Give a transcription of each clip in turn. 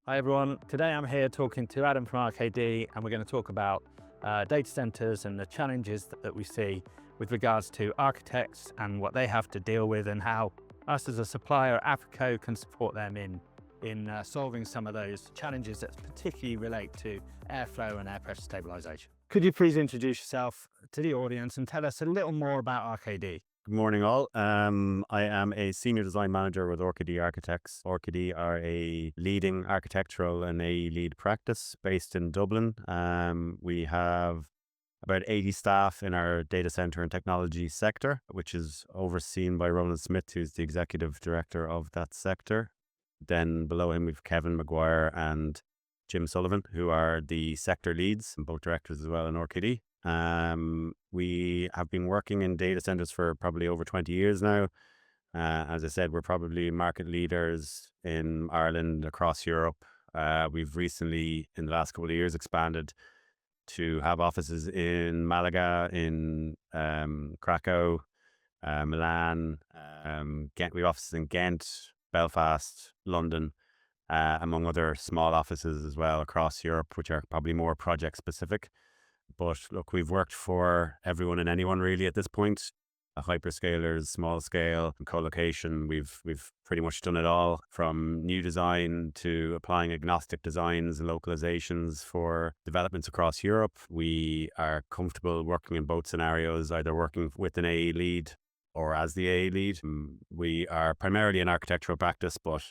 Hi everyone, today I'm here talking to Adam from RKD and we're going to talk about data centers and the challenges that we see with regards to architects and what they have to deal with and how us as a supplier, Apreco, can support them in solving some of those challenges that particularly relate to airflow and air pressure stabilisation. Could you please introduce yourself to the audience and tell us a little more about RKD? Good morning, all. I am a senior design manager with RKD Architects. RKD are a leading architectural and a lead practice based in Dublin. We have about 80 staff in our data center and technology sector, which is overseen by Roland Smith, who's the executive director of that sector. Then below him, we've Kevin Maguire and Jim Sullivan, who are the sector leads, both directors as well in RKD. We have been working in data centers for probably over 20 years now. As I said, we're probably market leaders in Ireland, across Europe. We've recently, in the last couple of years, expanded to have offices in Malaga, in Krakow, Milan, Ghent. We have offices in Ghent, Belfast, London, among other small offices as well across Europe, which are probably more project specific. But look, we've worked for everyone and anyone really at this point. Hyperscalers, small scale, co-location. We've pretty much done it all, from new design to applying agnostic designs and localizations for developments across Europe. We are comfortable working in both scenarios, either working with an AE lead or as the AE lead. We are primarily an architectural practice, but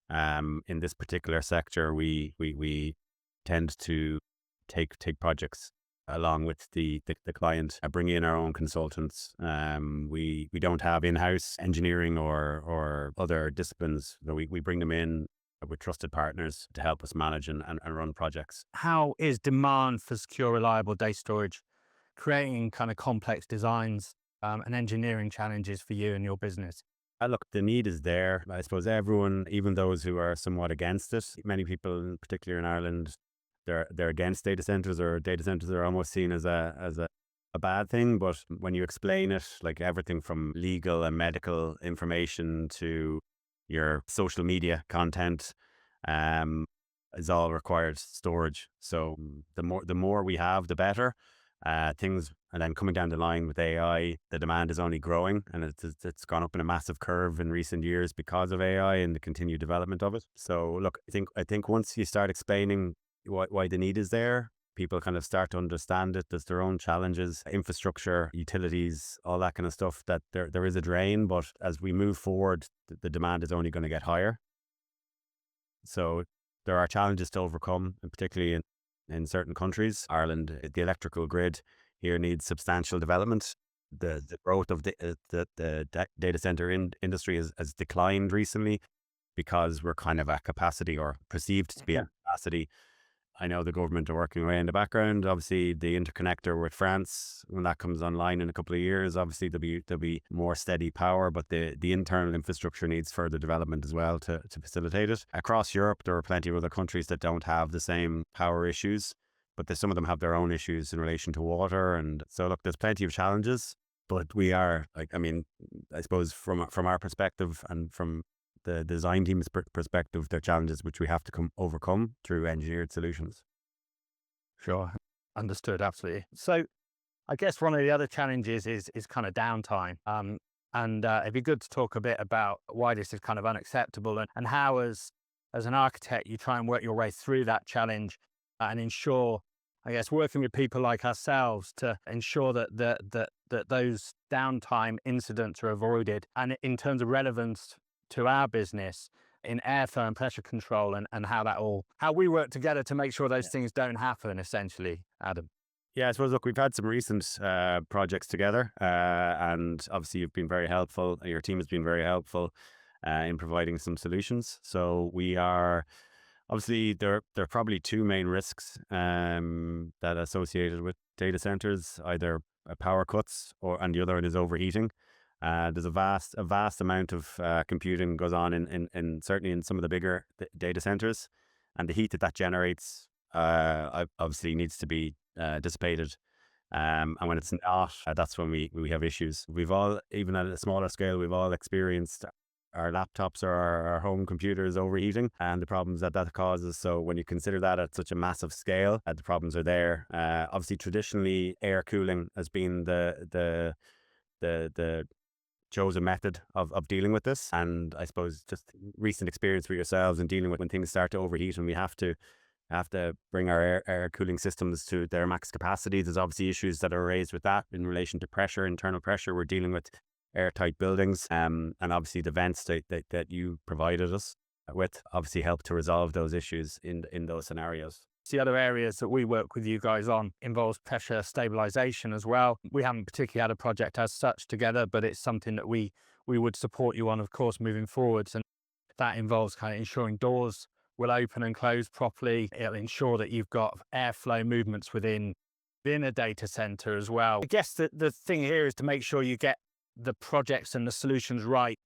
in this particular sector, we tend to take projects along with the client, bring in our own consultants. We don't have in-house engineering or other disciplines. We bring them in with trusted partners to help us manage and run projects. How is demand for secure, reliable data storage creating kind of complex designs and engineering challenges for you and your business? Look, the need is there. I suppose everyone, even those who are somewhat against it, many people, particularly in Ireland, they're against data centers, or data centers are almost seen as a bad thing. But when you explain it, like everything from legal and medical information to your social media content, is all required storage. So the more we have, the better. Things, and then coming down the line with AI, the demand is only growing, and it's gone up in a massive curve in recent years because of AI and the continued development of it. So look, I think once you start explaining why the need is there, people kind of start to understand it. There's their own challenges, infrastructure, utilities, all that kind of stuff, that there is a drain. But as we move forward, the demand is only going to get higher. So there are challenges to overcome, and particularly in certain countries. Ireland, the electrical grid here needs substantial development. The growth of the data center industry has declined recently because we're kind of at capacity, or perceived to be at capacity. I know the government are working away in the background. Obviously, the interconnector with France, when that comes online in a couple of years, obviously there'll be more steady power, but the internal infrastructure needs further development as well to facilitate it. Across Europe, there are plenty of other countries that don't have the same power issues, but some of them have their own issues in relation to water. And so look, there's plenty of challenges, but we are, I suppose from our perspective and from the design team's perspective, they're challenges which we have to overcome through engineered solutions. Sure. Understood. Absolutely. So I guess one of the other challenges is kind of downtime. And it'd be good to talk a bit about why this is kind of unacceptable, and how as an architect, you try and work your way through that challenge and ensure, I guess, working with people like ourselves to ensure that those downtime incidents are avoided. And in terms of relevance to our business in airflow and pressure control, and how we work together to make sure those things don't happen, essentially, Adam. Yeah, I suppose, look, we've had some recent projects together, and obviously you've been very helpful. Your team has been very helpful in providing some solutions. So we are, obviously, there are probably two main risks that are associated with data centers, either power cuts, and the other one is overheating. There's a vast amount of computing goes on in certainly in some of the bigger data centers, and the heat that generates obviously needs to be dissipated. And when it's not, that's when we have issues. We've all, even at a smaller scale, we've all experienced our laptops or our home computers overheating and the problems that that causes. So when you consider that at such a massive scale, the problems are there. Obviously, traditionally, air cooling has been the chosen method of dealing with this. And I suppose just recent experience for yourselves in dealing with when things start to overheat and we have to bring our air cooling systems to their max capacity. There's obviously issues that are raised with that in relation to pressure, internal pressure. We're dealing with airtight buildings, and obviously the vents that you provided us with obviously help to resolve those issues in those scenarios. The other areas that we work with you guys on involves pressure stabilisation as well. We haven't particularly had a project as such together, but it's something that we would support you on, of course, moving forwards. And that involves kind of ensuring doors will open and close properly. It'll ensure that you've got airflow movements within a data center as well. I guess the thing here is to make sure you get the projects and the solutions right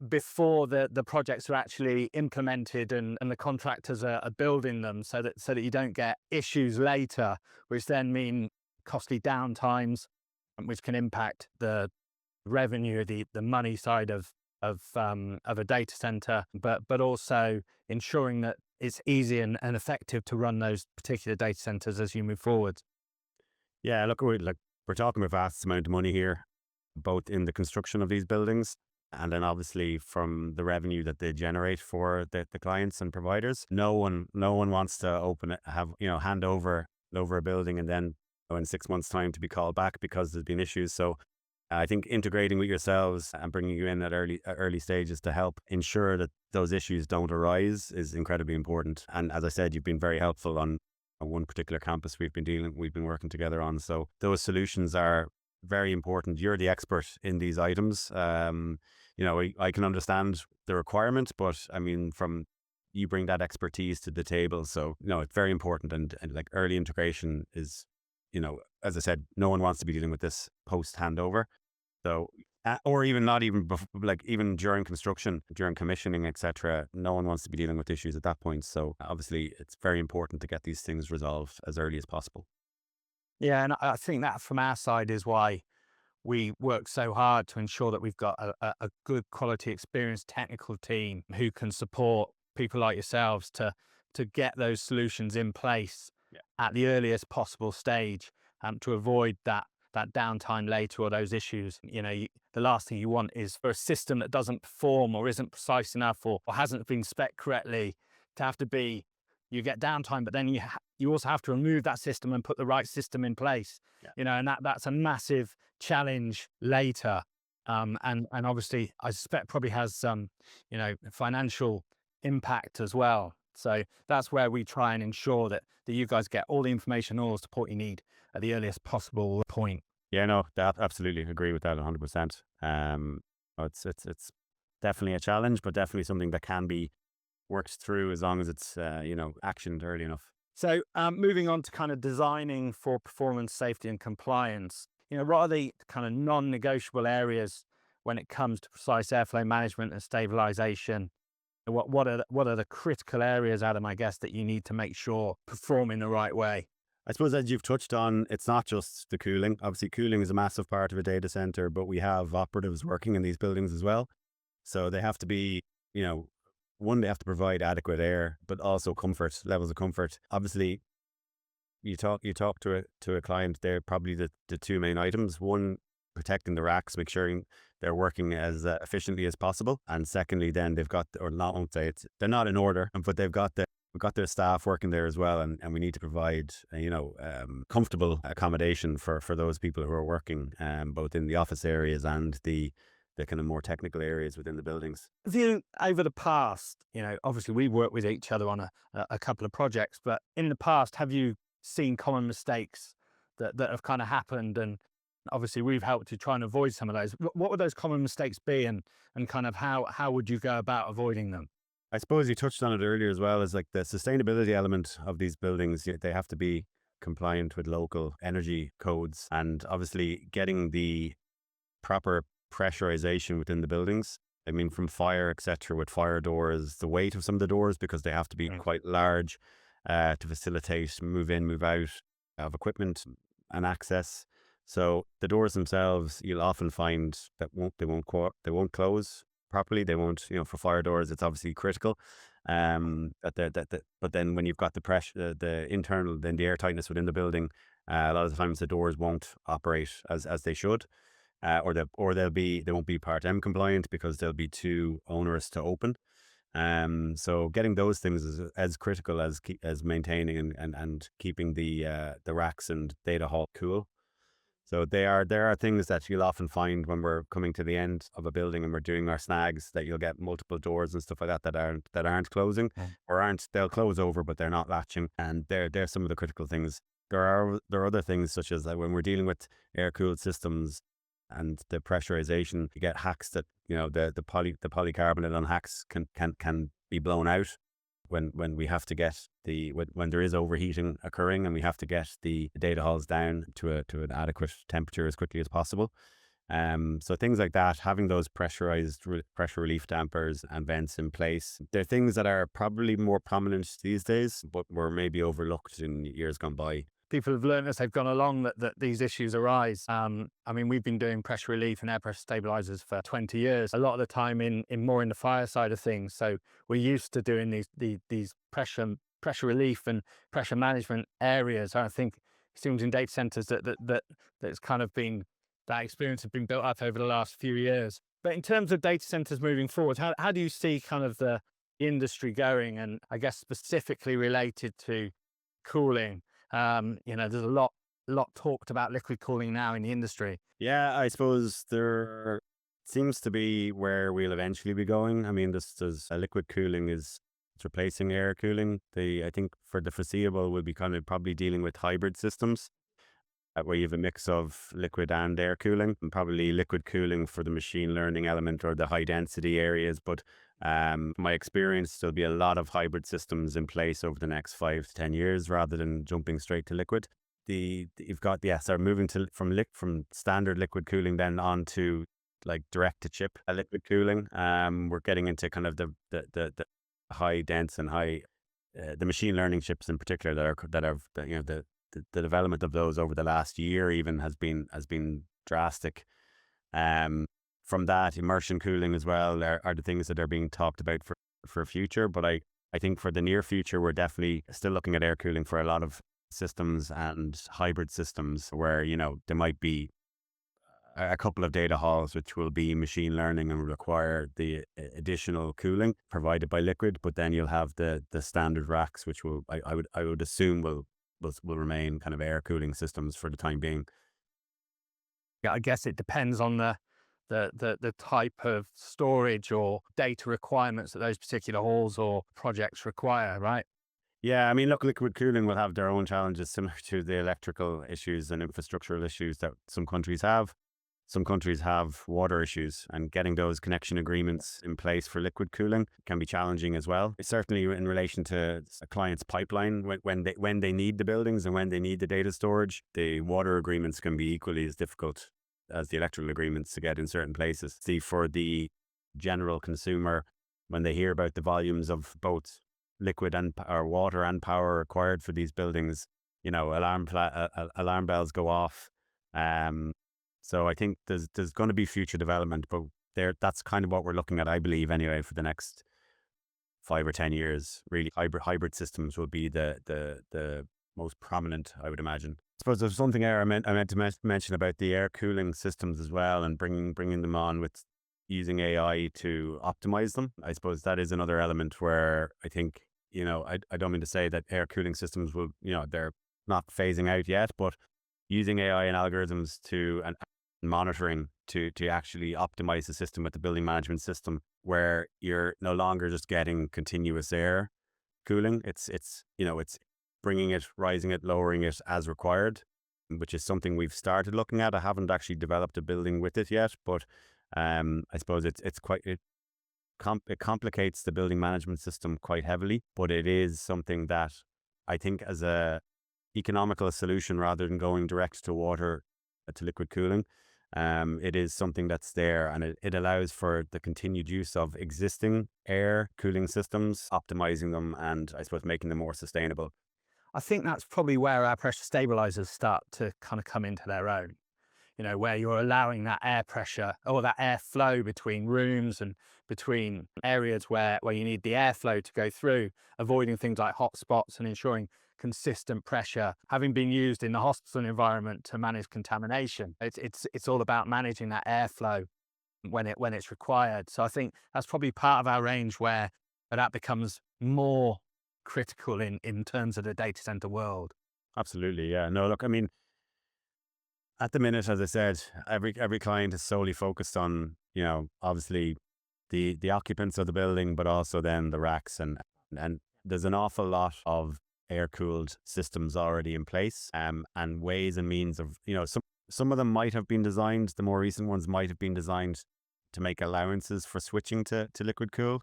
before the projects are actually implemented and the contractors are building them, so that you don't get issues later, which then mean costly downtimes, which can impact the revenue, the money side of a data center, but also ensuring that it's easy and effective to run those particular data centers as you move forward. Yeah, look, we're talking about vast amount of money here, both in the construction of these buildings and then obviously from the revenue that they generate for the clients and providers. No one wants to hand over a building and then in 6 months' time to be called back because there's been issues. So I think integrating with yourselves and bringing you in at early stages to help ensure that those issues don't arise is incredibly important. And as I said, you've been very helpful on one particular campus we've been working together on. So those solutions are very important. You're the expert in these items. I can understand the requirement, but I mean, you bring that expertise to the table. So, it's very important. And like early integration is, as I said, no one wants to be dealing with this post handover. So, or even not even even during construction, during commissioning, etc. No one wants to be dealing with issues at that point. So obviously it's very important to get these things resolved as early as possible. Yeah, and I think that from our side is why we work so hard to ensure that we've got a good quality, experienced technical team who can support people like yourselves to get those solutions in place at the earliest possible stage, to avoid that downtime later or those issues. The last thing you want is for a system that doesn't perform or isn't precise enough or hasn't been spec correctly to have to be, you get downtime, but then you also have to remove that system and put the right system in place. And that's a massive challenge later. And obviously I suspect probably has some, financial impact as well. So that's where we try and ensure that you guys get all the information, all the support you need at the earliest possible point. Yeah, no, that absolutely agree with that 100%. It's definitely a challenge, but definitely something that can be worked through as long as it's actioned early enough. So moving on to kind of designing for performance, safety and compliance, what are the kind of non-negotiable areas when it comes to precise airflow management and stabilization? What are the critical areas, Adam, I guess, that you need to make sure perform in the right way? I suppose as you've touched on, it's not just the cooling. Obviously, cooling is a massive part of a data center, but we have operatives working in these buildings as well. So they have to be, one, they have to provide adequate air, but also levels of comfort. Obviously, you talk to a client, they're probably the two main items. One, protecting the racks, make sure they're working as efficiently as possible. And secondly, then they've got, or not, I won't say they're not in order, but we've got their staff working there as well. And we need to provide, comfortable accommodation for those people who are working, both in the office areas and the kind of more technical areas within the buildings. Have you, over the past, obviously we work with each other on a couple of projects, but in the past, have you seen common mistakes that have kind of happened? And obviously we've helped to try and avoid some of those. What would those common mistakes be, and kind of how would you go about avoiding them? I suppose you touched on it earlier as well, as like the sustainability element of these buildings. They have to be compliant with local energy codes, and obviously getting the proper pressurization within the buildings. I mean, from fire, etc., with fire doors, the weight of some of the doors, because they have to be quite large to facilitate move in, move out of equipment and access. So the doors themselves, you'll often find that they won't close properly. They won't, for fire doors, it's obviously critical. But then when you've got the pressure, the internal, then the air tightness within the building, a lot of the times the doors won't operate as they should, they won't be Part M compliant because they'll be too onerous to open. So getting those things is as critical as maintaining and keeping the racks and data hall cool. So there are things that you'll often find when we're coming to the end of a building and we're doing our snags, that you'll get multiple doors and stuff like that that aren't closing, Mm. or aren't they'll close over but they're not latching, and they're some of the critical things. There are other things, such as that when we're dealing with air cooled systems and the pressurization, you get hacks that, the polycarbonate on hacks can be blown out when we have to get when there is overheating occurring, and we have to get the data halls down to an adequate temperature as quickly as possible. So things like that, having those pressure relief dampers and vents in place, they're things that are probably more prominent these days, but were maybe overlooked in years gone by. People have learned as they've gone along that these issues arise. I mean, we've been doing pressure relief and air pressure stabilizers for 20 years, a lot of the time in more in the fire side of things. So we're used to doing these pressure relief and pressure management areas. I think it seems in data centers that's kind of been, that experience has been built up over the last few years. But in terms of data centers moving forward, how do you see kind of the industry going, and I guess specifically related to cooling? There's a lot talked about liquid cooling now in the industry. Yeah, I suppose there seems to be where we'll eventually be going. I mean, this is liquid cooling is it's replacing air cooling. I think for the foreseeable, we'll be kind of probably dealing with hybrid systems, where you have a mix of liquid and air cooling, and probably liquid cooling for the machine learning element or the high density areas. But my experience, there'll be a lot of hybrid systems in place over the next 5 to 10 years, rather than jumping straight to liquid. You've got, so moving from standard liquid cooling then on to like direct to chip liquid cooling. We're getting into kind of the high dense and high the machine learning chips in particular the development of those over the last year even has been drastic. From that, immersion cooling as well are the things that are being talked about for future. But I think for the near future, we're definitely still looking at air cooling for a lot of systems and hybrid systems where, there might be a couple of data halls which will be machine learning and require the additional cooling provided by liquid, but then you'll have the standard racks, which I would assume will remain kind of air cooling systems for the time being. Yeah, I guess it depends on the type of storage or data requirements that those particular halls or projects require, right? Yeah, I mean, look, liquid cooling will have their own challenges similar to the electrical issues and infrastructural issues that some countries have. Some countries have water issues, and getting those connection agreements in place for liquid cooling can be challenging as well. Certainly in relation to a client's pipeline, when they need the buildings and when they need the data storage, the water agreements can be equally as difficult as the electrical agreements to get in certain places. See, for the general consumer, when they hear about the volumes of both liquid or water and power required for these buildings, alarm bells go off. So I think there's going to be future development, but that's kind of what we're looking at, I believe, anyway, for the next 5 or 10 years. Really, hybrid systems will be the most prominent, I would imagine. I suppose there's something there I meant to mention about the air cooling systems as well, and bringing them on with using AI to optimize them. I suppose that is another element where I think, I don't mean to say that air cooling systems will, they're not phasing out yet, but using AI and algorithms and monitoring to actually optimize the system with the building management system, where you're no longer just getting continuous air cooling. It's bringing it, rising it, lowering it as required, which is something we've started looking at. I haven't actually developed a building with it yet, but I suppose it complicates the building management system quite heavily, but it is something that I think as a economical solution, rather than going direct to water to liquid cooling, it is something that's there, and it allows for the continued use of existing air cooling systems, optimizing them, and I suppose making them more sustainable. I think that's probably where our pressure stabilizers start to kind of come into their own. where you're allowing that air pressure or that airflow between rooms and between areas where you need the airflow to go through, avoiding things like hot spots and ensuring consistent pressure, having been used in the hospital environment to manage contamination. It's all about managing that airflow when it's required. So I think that's probably part of our range where that becomes more critical in terms of the data center world. Absolutely, yeah. No, look, I mean, at the minute, as I said, every client is solely focused on, obviously the occupants of the building, but also then the racks, and there's an awful lot of air cooled systems already in place, and ways and means of, some of them might have been designed. The more recent ones might have been designed to make allowances for switching to liquid cool.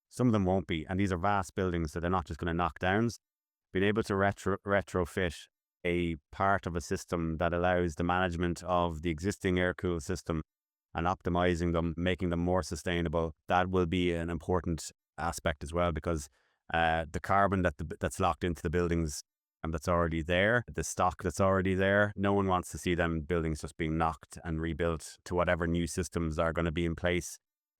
Some of them won't be, and these are vast buildings, so they're not just going to knock down. Being able to retrofit a part of a system that allows the management of the existing air cool system and optimizing them, making them more sustainable, that will be an important aspect as well, because the carbon that's locked into the buildings and that's already there, the stock that's already there, no one wants to see them buildings just being knocked and rebuilt to whatever new systems are going to be in place.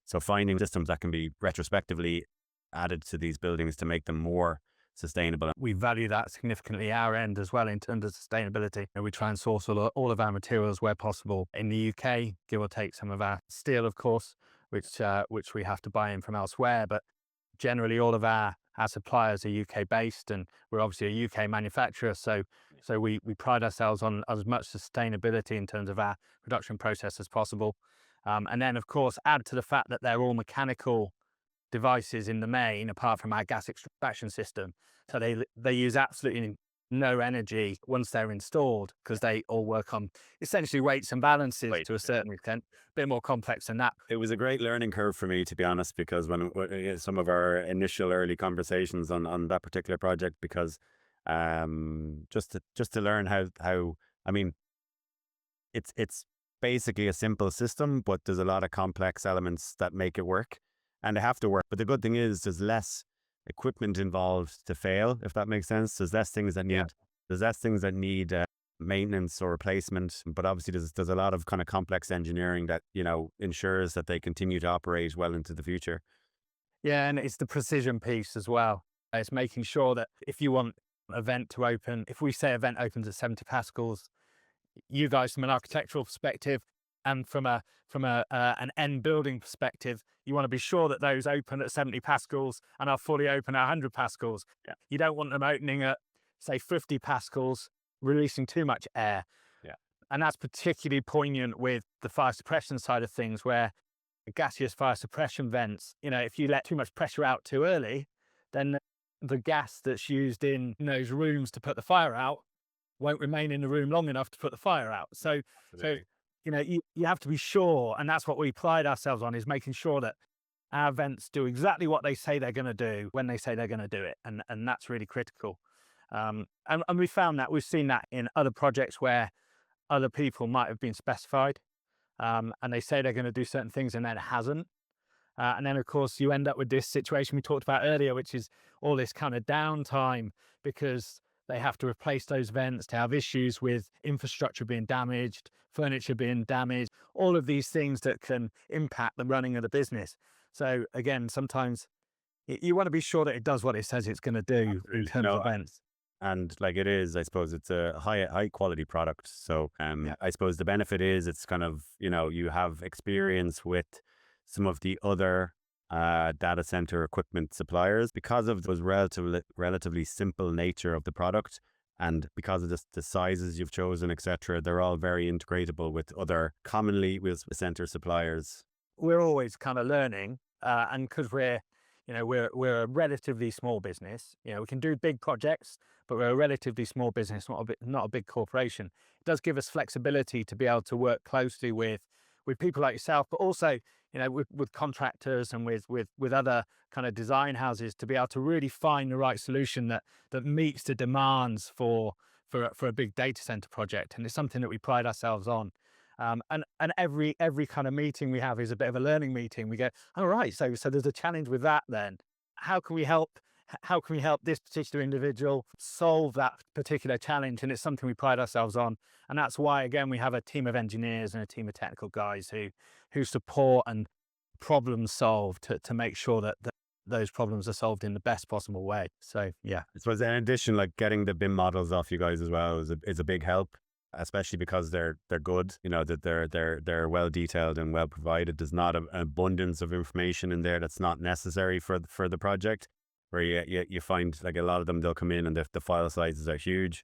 So finding systems that can be retrospectively added to these buildings to make them more sustainable. We value that significantly our end as well in terms of sustainability. We try and source all of our materials where possible in the UK, give or take some of our steel, of course, which we have to buy in from elsewhere. But generally, all of our suppliers are UK based, and we're obviously a UK manufacturer. So we pride ourselves on as much sustainability in terms of our production process as possible. And then, of course, add to the fact that they're all mechanical devices in the main, apart from our gas extraction system. So they use absolutely no energy once they're installed, because they all work on essentially weights and balances to a certain extent. A bit more complex than that. It was a great learning curve for me, to be honest, because when some of our initial early conversations on that particular project, because just to learn how I mean, it's basically a simple system, but there's a lot of complex elements that make it work, and they have to work. But the good thing is there's less equipment involved to fail, if that makes sense. There's less things that need maintenance or replacement, but obviously there's a lot of kind of complex engineering that ensures that they continue to operate well into the future. Yeah, and it's the precision piece as well. It's making sure that if you want an event to open, if we say event opens at 70 pascals, you guys from an architectural perspective and from an end building perspective, you want to be sure that those open at 70 pascals and are fully open at 100 pascals. Yeah. You don't want them opening at, say, 50 pascals, releasing too much air. Yeah. And that's particularly poignant with the fire suppression side of things, where the gaseous fire suppression vents, if you let too much pressure out too early, then the gas that's used in those rooms to put the fire out won't remain in the room long enough to put the fire out. So you have to be sure, and that's what we pride ourselves on, is making sure that our vents do exactly what they say they're going to do when they say they're going to do it, and that's really critical. And we found that we've seen that in other projects where other people might have been specified, and they say they're going to do certain things and then it hasn't. And then, of course, you end up with this situation we talked about earlier, which is all this kind of downtime because they have to replace those vents, to have issues with infrastructure being damaged, furniture being damaged, all of these things that can impact the running of the business. So again, sometimes you want to be sure that it does what it says it's going to do in terms of vents. And like it is, I suppose it's a high quality product. So I suppose the benefit is it's kind of, you have experience with some of the other data center equipment suppliers because of those relatively simple nature of the product, and because of the sizes you've chosen, etc. They're all very integratable with other commonly with center suppliers. We're always kind of learning, and because we're a relatively small business. We can do big projects, but we're a relatively small business, not a big corporation. It does give us flexibility to be able to work closely with people like yourself, but also with contractors and with other kind of design houses, to be able to really find the right solution that meets the demands for a big data center project. And it's something that we pride ourselves on. And every kind of meeting we have is a bit of a learning meeting. We go, all right, so there's a challenge with that then. How can we help how can we help this particular individual solve that particular challenge? And it's something we pride ourselves on. And that's why, again, we have a team of engineers and a team of technical guys who support and problem solve to make sure that those problems are solved in the best possible way. So, yeah. I suppose in addition, like getting the BIM models off you guys as well is a big help, especially because they're good. You know that they're well detailed and well provided. There's not an abundance of information in there that's not necessary for the project. Where you find like a lot of them, they'll come in and the file sizes are huge.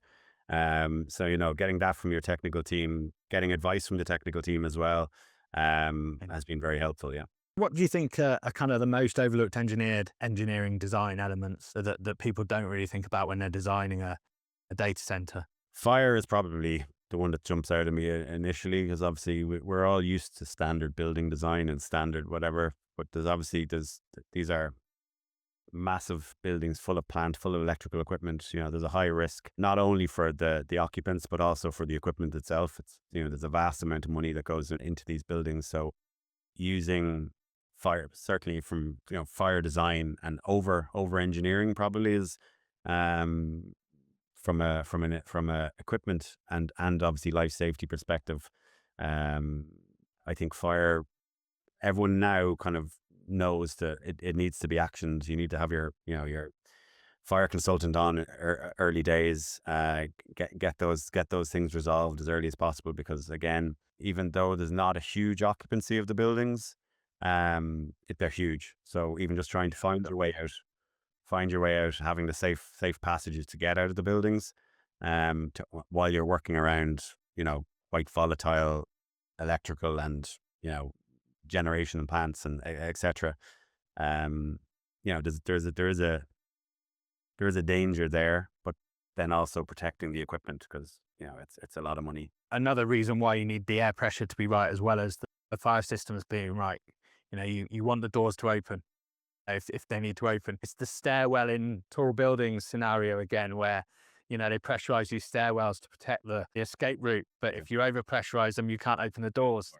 So getting that from your technical team, getting advice from the technical team as well, has been very helpful. Yeah. What do you think are kind of the most overlooked engineering design elements that people don't really think about when they're designing a data center? Fire is probably the one that jumps out at me initially, because obviously we're all used to standard building design and standard whatever, but these are massive buildings full of plant, full of electrical equipment. There's a high risk, not only for the occupants, but also for the equipment itself. It's, there's a vast amount of money that goes into these buildings. So using fire, certainly from, fire design and over engineering probably is, from a equipment and obviously life safety perspective. I think fire, everyone now kind of knows that it needs to be actioned. You need to have your fire consultant on early days, get those things resolved as early as possible, because again, even though there's not a huge occupancy of the buildings, they're huge. So even just trying to find your way out, having the safe passages to get out of the buildings, while you're working around, quite volatile electrical and, generation and plants and etc. There is a danger there, but then also protecting the equipment, because it's a lot of money. Another reason why you need the air pressure to be right, as well as the fire systems being right. You want the doors to open if they need to open. It's the stairwell in tall buildings scenario again, where they pressurize these stairwells to protect the escape route, but if you over pressurize them, you can't open the doors.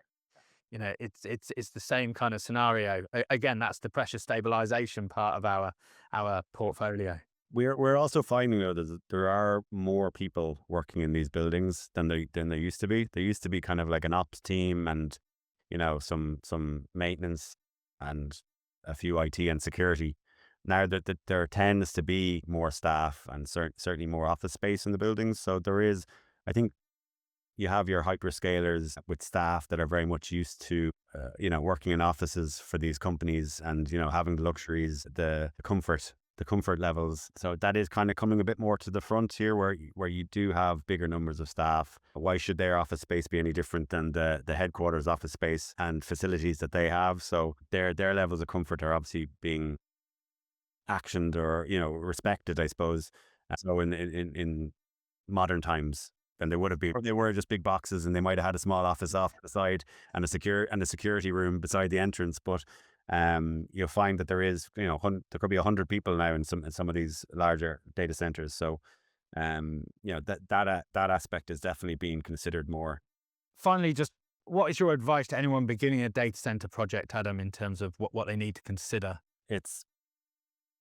It's the same kind of scenario. Again, that's the pressure stabilization part of our portfolio. We're also finding though that there are more people working in these buildings than there used to be. There used to be kind of like an ops team and some maintenance and a few IT and security. Now that there tends to be more staff and certainly more office space in the buildings. So there is, I think, you have your hyperscalers with staff that are very much used to, working in offices for these companies and, having the luxuries, the comfort levels. So that is kind of coming a bit more to the front here, where you do have bigger numbers of staff. Why should their office space be any different than the headquarters office space and facilities that they have? So their levels of comfort are obviously being actioned or, respected, I suppose. So in modern times, than they would have been. Or they were just big boxes, and they might have had a small office off to the side and a security room beside the entrance. But you'll find that there is, there could be 100 people now in some of these larger data centers. So that aspect is definitely being considered more. Finally, just what is your advice to anyone beginning a data center project, Adam, in terms of what they need to consider? It's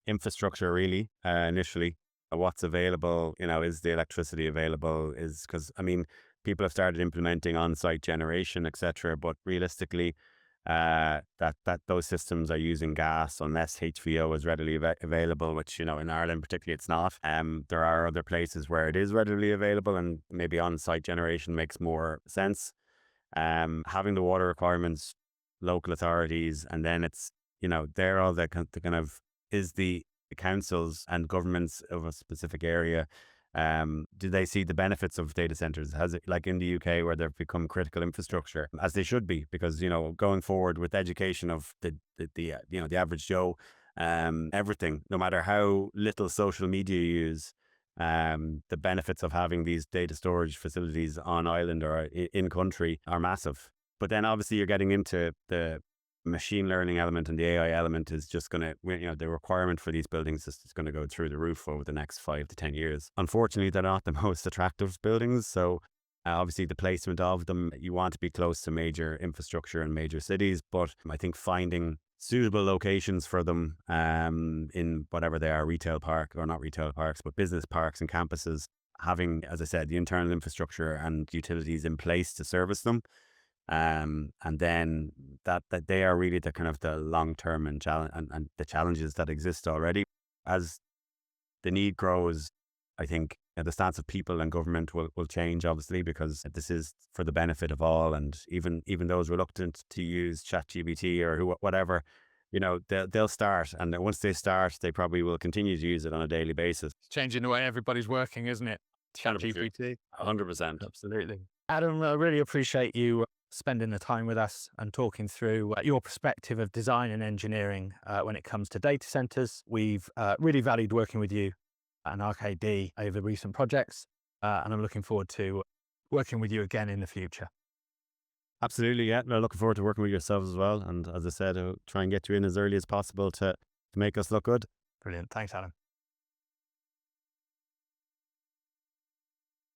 infrastructure, really, initially. What's available, is the electricity available? Is because people have started implementing on-site generation, etc. But realistically, that those systems are using gas unless HVO is readily available, which in Ireland particularly it's not. There are other places where it is readily available, and maybe on-site generation makes more sense. Having the water requirements, local authorities, and then it's they're all the kind of is the councils and governments of a specific area. Do they see the benefits of data centers? Has it, like in the UK, where they've become critical infrastructure, as they should be, because going forward with education of the average Joe, everything, no matter how little social media you use, the benefits of having these data storage facilities on island or in country are massive. But then obviously you're getting into the machine learning element, and the AI element is just going to, the requirement for these buildings is going to go through the roof over the next 5 to 10 years. Unfortunately, they're not the most attractive buildings. So obviously the placement of them, you want to be close to major infrastructure and major cities. But I think finding suitable locations for them in whatever they are, retail park or not retail parks, but business parks and campuses, having, as I said, the internal infrastructure and utilities in place to service them. And then that they are really the kind of the long term and the challenges that exist already. As the need grows, I think the stance of people and government will change, obviously, because this is for the benefit of all. And even those reluctant to use ChatGPT or whatever, they'll start. And then once they start, they probably will continue to use it on a daily basis. It's changing the way everybody's working, isn't it? ChatGPT. 100%. Absolutely. Adam, I really appreciate you spending the time with us and talking through your perspective of design and engineering when it comes to data centers. We've really valued working with you and RKD over recent projects, and I'm looking forward to working with you again in the future. Absolutely, yeah. No, looking forward to working with yourselves as well. And as I said, I'll try and get you in as early as possible to make us look good. Brilliant. Thanks, Adam.